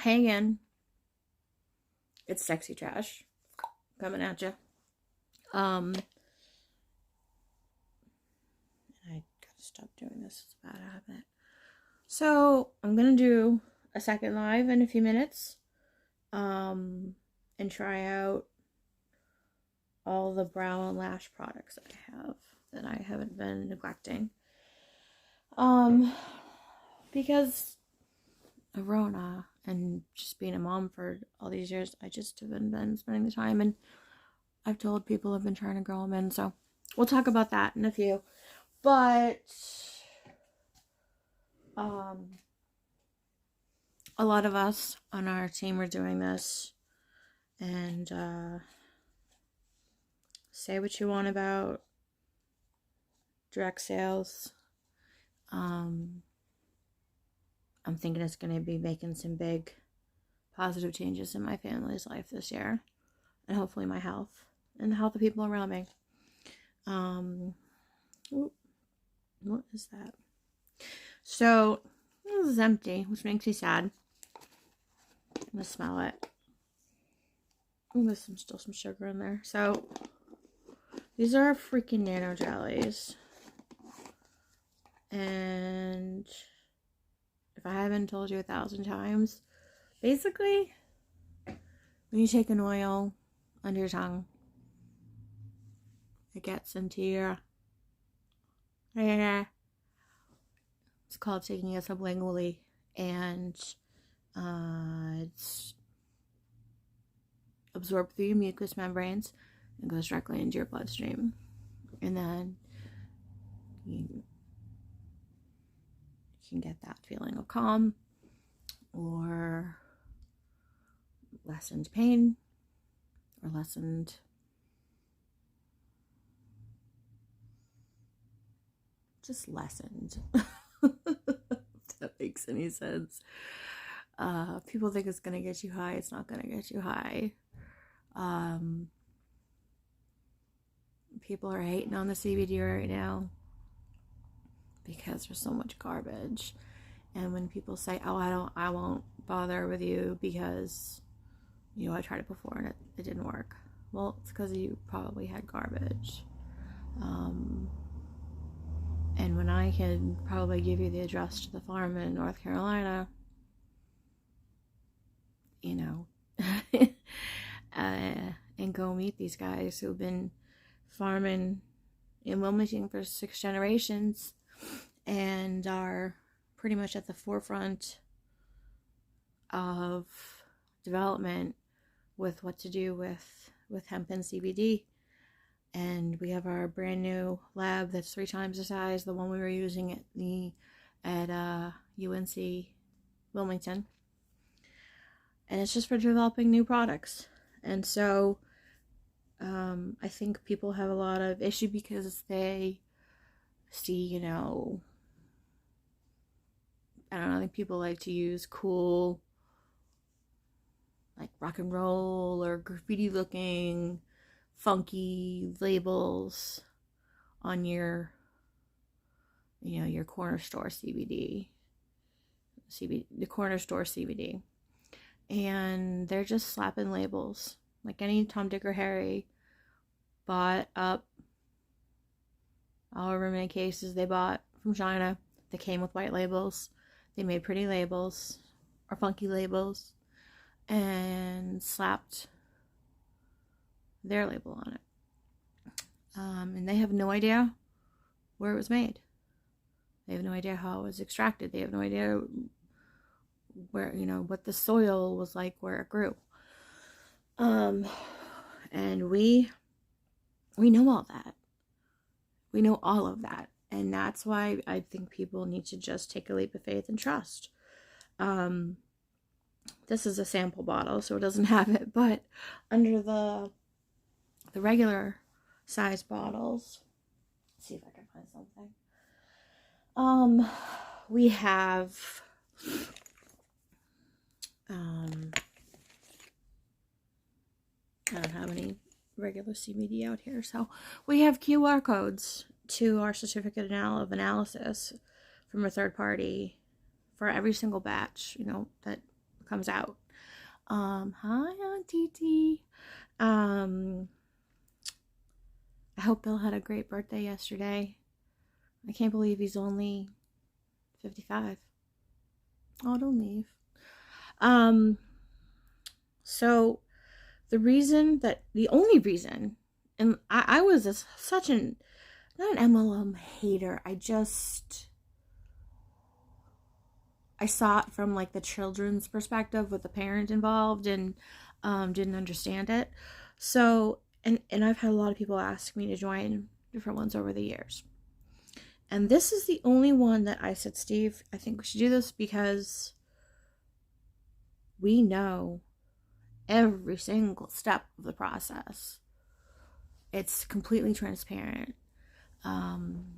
Hey again, it's Sexy Trash coming at you. Um, I gotta stop doing this. It's a bad habit. So I'm gonna do a second live in a few minutes. And try out all the brow and lash products that I have that I haven't been neglecting. Um, because of Rona and just being a mom for all these years, I just haven't been spending the time, and I've told people I've been trying to grow them in, so we'll talk about that in a few. But um, a lot of us on our team are doing this, and say what you want about direct sales. I'm thinking it's going to be making some big positive changes in my family's life this year, and hopefully my health and the health of people around me. What is that? So this is empty, which makes me sad. I'm gonna smell it. Oh, there's still some sugar in there. So these are freaking nano jellies, and if I haven't told you 1,000 times, basically, when you take an oil under your tongue, it gets into your. It's called taking it sublingually, and it's absorbed through your mucous membranes and goes directly into your bloodstream. And then you can get that feeling of calm or lessened pain or lessened just lessened. If that makes any sense. People think it's gonna get you high. It's not gonna get you high. People are hating on the CBD right now because there's so much garbage. And when people say, "Oh, I won't bother with you because, I tried it before and it didn't work." Well, it's because you probably had garbage. And when I can probably give you the address to the farm in North Carolina, and go meet these guys who've been farming in Wilmington for 6 generations and are pretty much at the forefront of development with what to do with hemp and CBD. And we have our brand new lab that's 3 times the size of the one we were using at UNC Wilmington. And it's just for developing new products. And so I think people have a lot of issue because they see, I don't know, I think people like to use cool, like rock and roll or graffiti looking, funky labels on your, your corner store CBD, the corner store CBD. And they're just slapping labels. Like any Tom, Dick, or Harry bought up however many cases they bought from China. They came with white labels. They made pretty labels or funky labels and slapped their label on it. And they have no idea where it was made. They have no idea how it was extracted. They have no idea where, what the soil was like where it grew. And we know all that. We know all of that. And that's why I think people need to just take a leap of faith and trust. This is a sample bottle, so it doesn't have it, but under the regular size bottles, let's see if I can find something. We have I don't have any regular CBD out here, so we have QR codes to our certificate of analysis from a third party for every single batch, that comes out. Hi, Aunt Titi. I hope Bill had a great birthday yesterday. I can't believe he's only 55. Oh, don't leave. So the only reason, and I was such an, not an MLM hater, I saw it from like the children's perspective with the parent involved, and didn't understand it. So, and I've had a lot of people ask me to join different ones over the years. And this is the only one that I said, Steve, I think we should do this because we know every single step of the process. It's completely transparent. And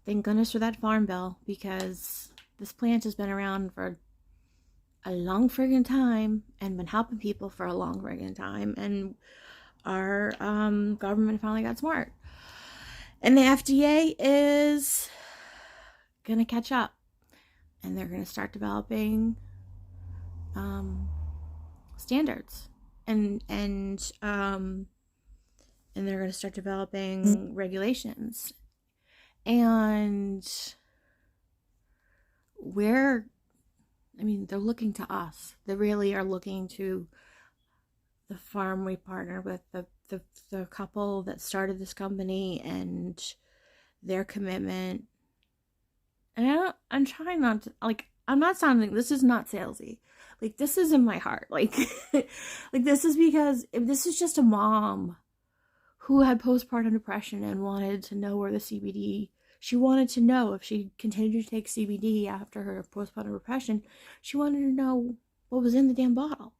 thank goodness for that farm bill, because this plant has been around for a long friggin' time and been helping people for a long friggin' time. And our government finally got smart. And the FDA is going to catch up. And they're going to start developing standards. And they're going to start developing regulations. And they're looking to us. They really are looking to the farm we partner with, the couple that started this company, and their commitment. And I'm trying not to, like, I'm not sounding, this is not salesy. Like, this is in my heart. Like, like, this is because this is just a mom who had postpartum depression and wanted to know where the CBD, she wanted to know if she continued to take CBD after her postpartum depression, she wanted to know what was in the damn bottle.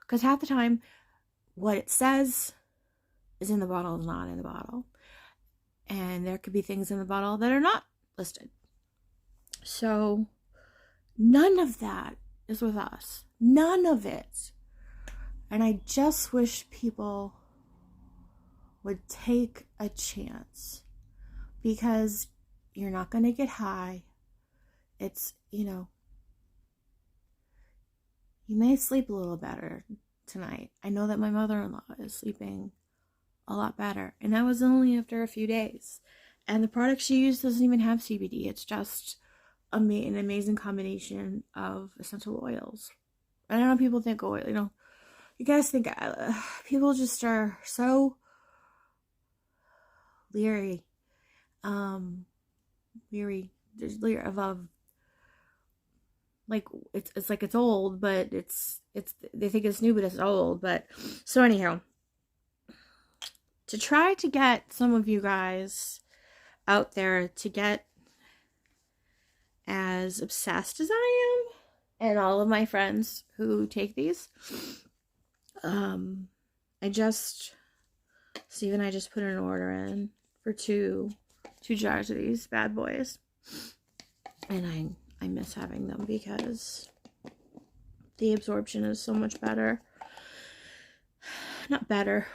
Because half the time, what it says is in the bottle is not in the bottle. And there could be things in the bottle that are not listed. So none of that is with us. None of it. And I just wish people would take a chance, because you're not going to get high. It's, you may sleep a little better tonight. I know that my mother-in-law is sleeping a lot better, and that was only after a few days. And the product she used doesn't even have CBD. It's just an amazing combination of essential oils. I don't know, people think oil, you guys think people just are so leery of like, it's like it's old, but it's they think it's new, but it's old. But so anyhow, to try to get some of you guys out there to get as obsessed as I am, and all of my friends who take these, Steve and I just put an order in for two jars of these bad boys, and I miss having them because the absorption is so much better. Not better,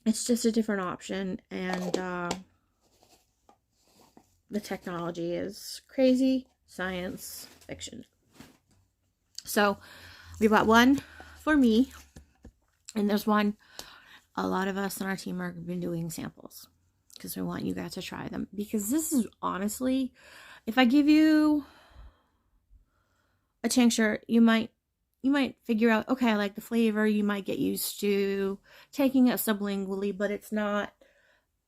it's just a different option, and the technology is crazy science fiction. So we bought one for me, and there's one, a lot of us on our team are been doing samples because we want you guys to try them, because this is honestly, if I give you a tincture, you might figure out, okay, I like the flavor. You might get used to taking it sublingually, but it's not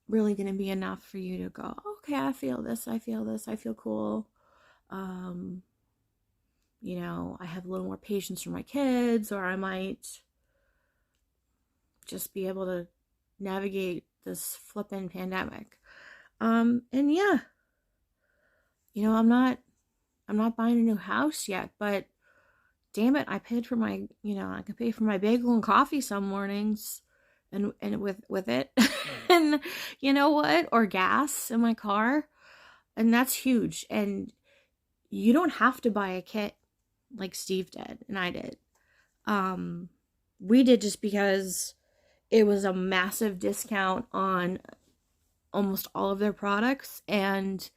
really going to be enough for you to go, okay, I feel this, I feel cool. I have a little more patience for my kids, or I might just be able to navigate this flippin' pandemic. And yeah, I'm not buying a new house yet, but damn it, I paid for my, I can pay for my bagel and coffee some mornings, and with it, and you know what, or gas in my car, and that's huge. And you don't have to buy a kit like Steve did and I did. We did just because it was a massive discount on almost all of their products, and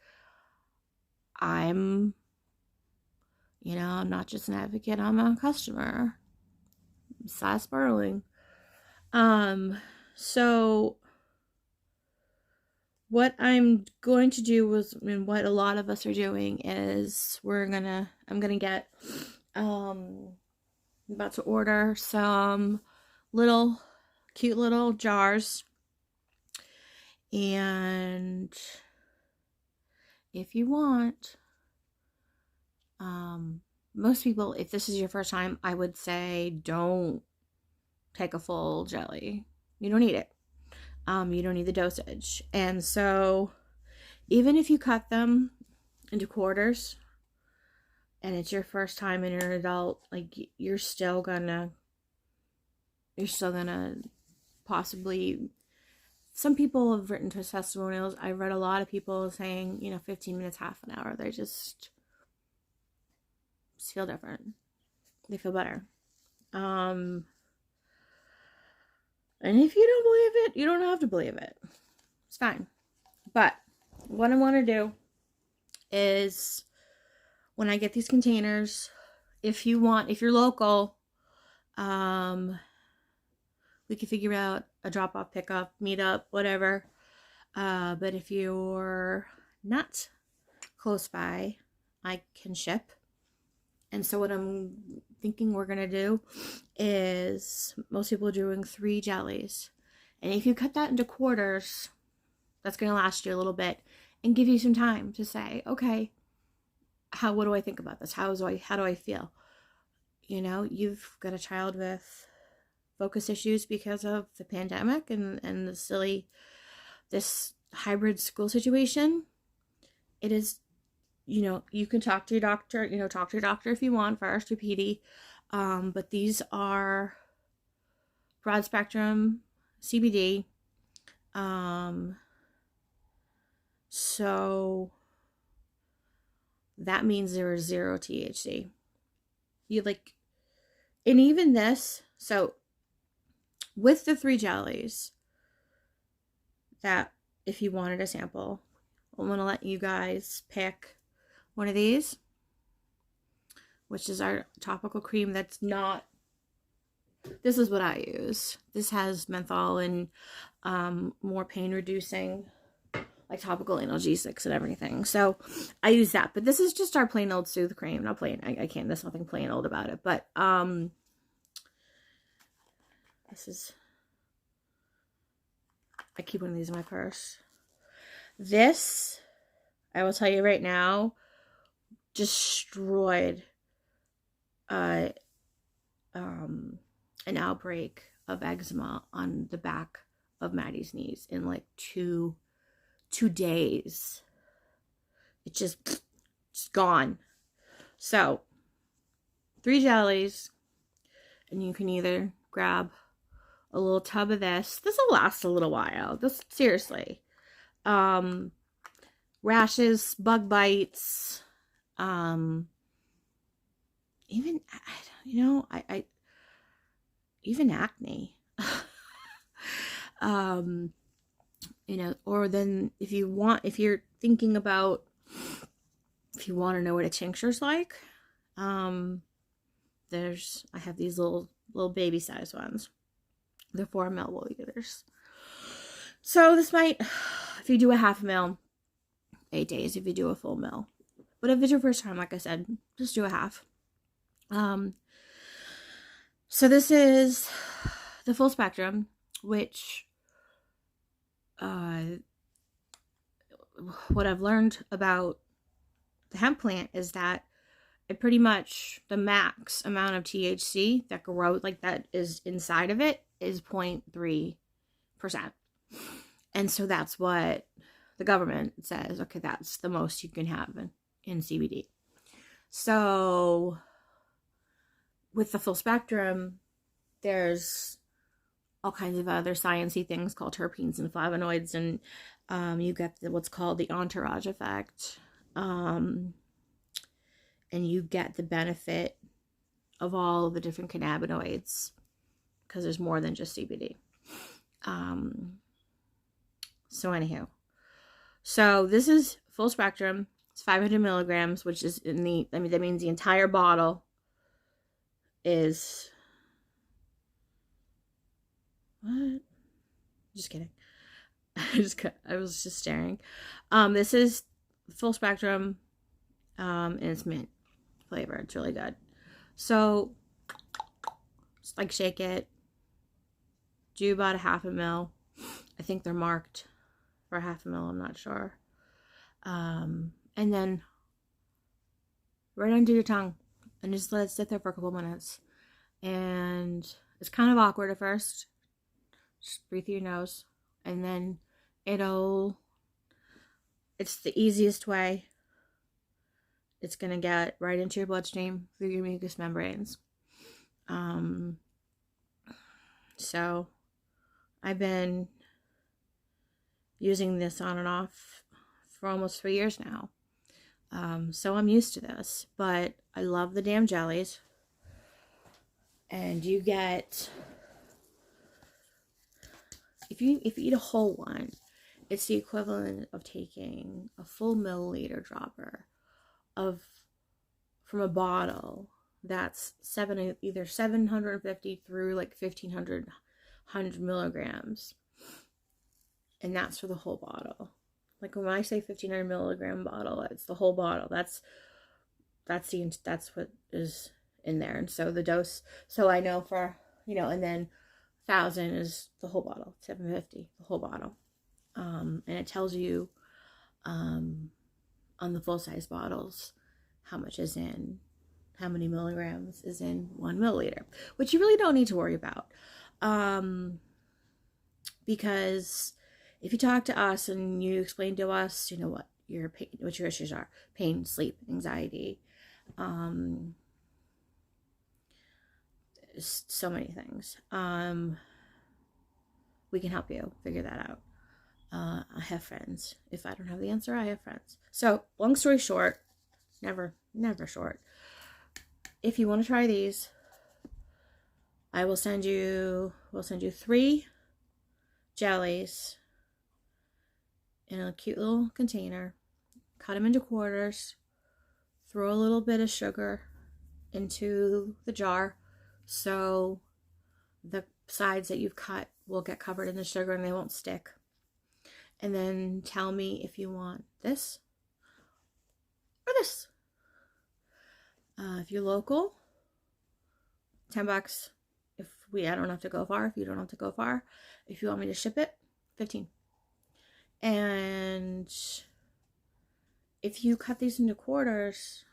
I'm You know, I'm not just an advocate, I'm a customer. Size Sparling. So what I'm going to do was, and what a lot of us are doing is I'm gonna get, I'm about to order some little, cute little jars. And if you want, most people, if this is your first time, I would say don't take a full jelly. You don't need it. You don't need the dosage. And so even if you cut them into quarters and it's your first time and you're an adult, like you're still gonna possibly, some people have written to testimonials. I read a lot of people saying, 15 minutes, half an hour. They just feel different. They feel better. And if you don't believe it, you don't have to believe it. It's fine. But what I want to do is, when I get these containers, if you're local, we can figure out a drop-off, pickup, meetup, whatever. But if you're not close by, I can ship. And so what I'm thinking we're going to do is, most people are doing 3 jellies. And if you cut that into quarters, that's going to last you a little bit and give you some time to say, okay, what do I think about this? How do I feel? You've got a child with focus issues because of the pandemic and this hybrid school situation. It is, you can talk to your doctor, if you want first, your PD. But these are broad spectrum CBD. So that means there is 0 THC. And even this, so with the 3 jellies, that if you wanted a sample, I'm going to let you guys pick one of these, which is our topical cream. This is what I use. This has menthol and more pain reducing, like topical analgesics and everything. So I use that. But this is just our plain old Soothe cream. Not plain. I can't. There's nothing plain old about it. But this is. I keep one of these in my purse. This, I will tell you right now, destroyed an outbreak of eczema on the back of Maddie's knees in like two days. It's just gone. So 3 jellies, and you can either grab a little tub of this. This will last a little while. This, seriously. Rashes, bug bites, even, even acne. Or then if you want to know what a tincture's like, I have these little baby size ones. They're 4 milliliters. So this might, if you do a half mil, 8 days. If you do a full mil, but if it's your first time, like I said, just do a half. So this is the full spectrum, which what I've learned about the hemp plant is that it pretty much, the max amount of THC that is inside of it is 0.3%. And so that's what the government says, okay, that's the most you can have in CBD. So with the full spectrum, there's all kinds of other sciencey things called terpenes and flavonoids, and you get what's called the entourage effect, and you get the benefit of all the different cannabinoids because there's more than just CBD. So anywho, so this is full spectrum. It's 500 milligrams, which is in the, I mean, that means the entire bottle is, what? Just kidding. I was just staring. This is full spectrum, and it's mint flavor. It's really good. So, just like shake it. Do about a half a mil. I think they're marked for a half a mil. I'm not sure. And then right under your tongue, and just let it sit there for a couple minutes. And it's kind of awkward at first. Just breathe through your nose, and then it's the easiest way. It's gonna get right into your bloodstream through your mucous membranes. So I've been using this on and off for almost 3 years now. So I'm used to this, but I love the damn jellies. And you get, if you eat a whole one, it's the equivalent of taking a full milliliter dropper from a bottle that's either 750 through like 1500 milligrams, and that's for the whole bottle. Like when I say 1500 milligram bottle, it's the whole bottle. That's what is in there. And so the dose, so I know for, and then 1,000 is the whole bottle, 750 the whole bottle. And it tells you on the full size bottles how much is in, how many milligrams is in 1 milliliter, which you really don't need to worry about. Because if you talk to us and you explain to us, what your issues are, pain, sleep, anxiety, so many things, we can help you figure that out. I have friends. If I don't have the answer, I have friends. So long story short, never short, if you want to try these, we'll send you 3 jellies in a cute little container. Cut them into quarters. Throw a little bit of sugar into the jar so the sides that you've cut will get covered in the sugar and they won't stick. And then tell me if you want this or this. If you're local, $10. I don't have to go far. If you don't have to go far, if you want me to ship it, $15. And if you cut these into quarters,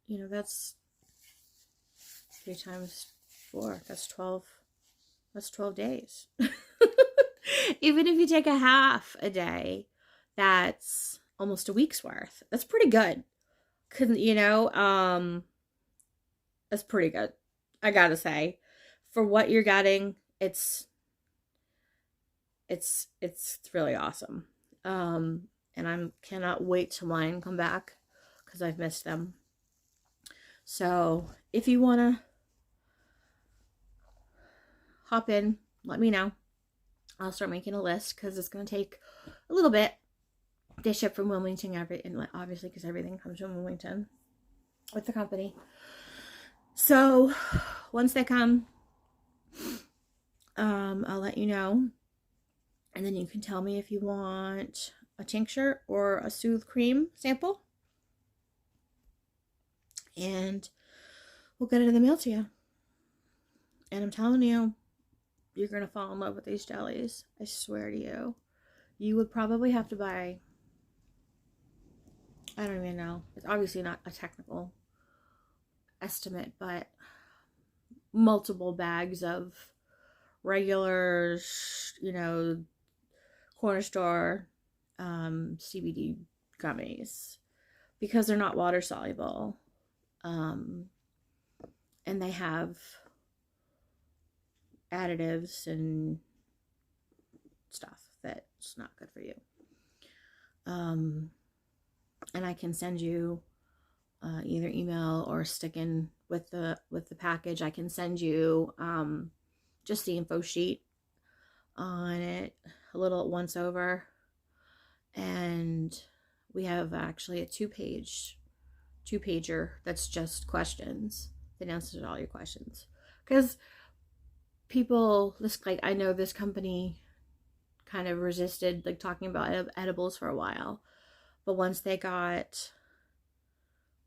that's 3 times 4. That's 12. That's 12 days. Even if you take a half a day, that's almost a week's worth. That's pretty good. That's pretty good. I gotta say, for what you're getting, it's really awesome. And I cannot wait till mine come back because I've missed them. So if you wanna hop in, let me know. I'll start making a list because it's gonna take a little bit. They ship from Wilmington, obviously, because everything comes from Wilmington with the company. So once they come, I'll let you know, and then you can tell me if you want a tincture or a Soothe cream sample, and we'll get it in the mail to you. And I'm telling you, you're gonna fall in love with these jellies. I swear to you. You would probably have to buy, I don't even know, it's obviously not a technical estimate, but multiple bags of regular, corner store CBD gummies, because they're not water soluble, and they have additives and stuff that's not good for you. And I can send you either email or stick in with the package. I can send you just the info sheet on it, a little once over, and we have actually a two-pager that's just questions that answers all your questions. Because people, like, I know this company kind of resisted like talking about edibles for a while, but once they got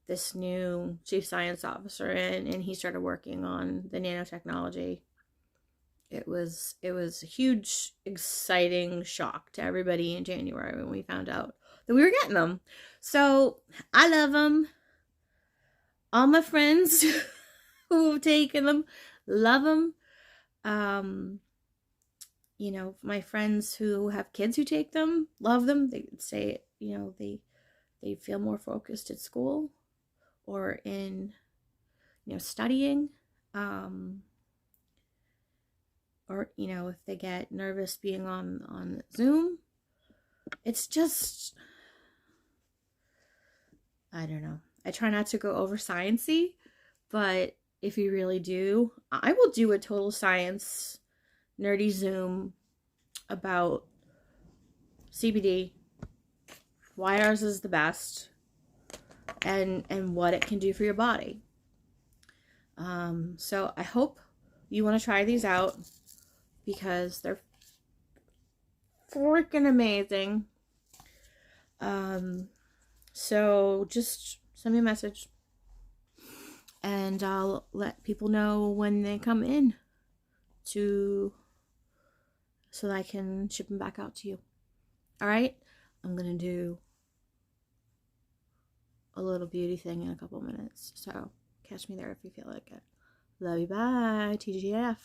this new chief science officer in and he started working on the nanotechnology, it was a huge, exciting shock to everybody in January when we found out that we were getting them. So I love them. All my friends who have taken them love them. You know, my friends who have kids who take them love them. They say, you know, they feel more focused at school or in, you know, studying. Or, you know, if they get nervous being on Zoom. It's just, I don't know. I try not to go over sciencey, but if you really do, I will do a total science nerdy Zoom about CBD, why ours is the best, and what it can do for your body. So I hope you want to try these out because they're freaking amazing. So just send me a message and I'll let people know when they come in so that I can ship them back out to you. All right, I'm gonna do a little beauty thing in a couple minutes, so catch me there if you feel like it. Love you, bye. TGF.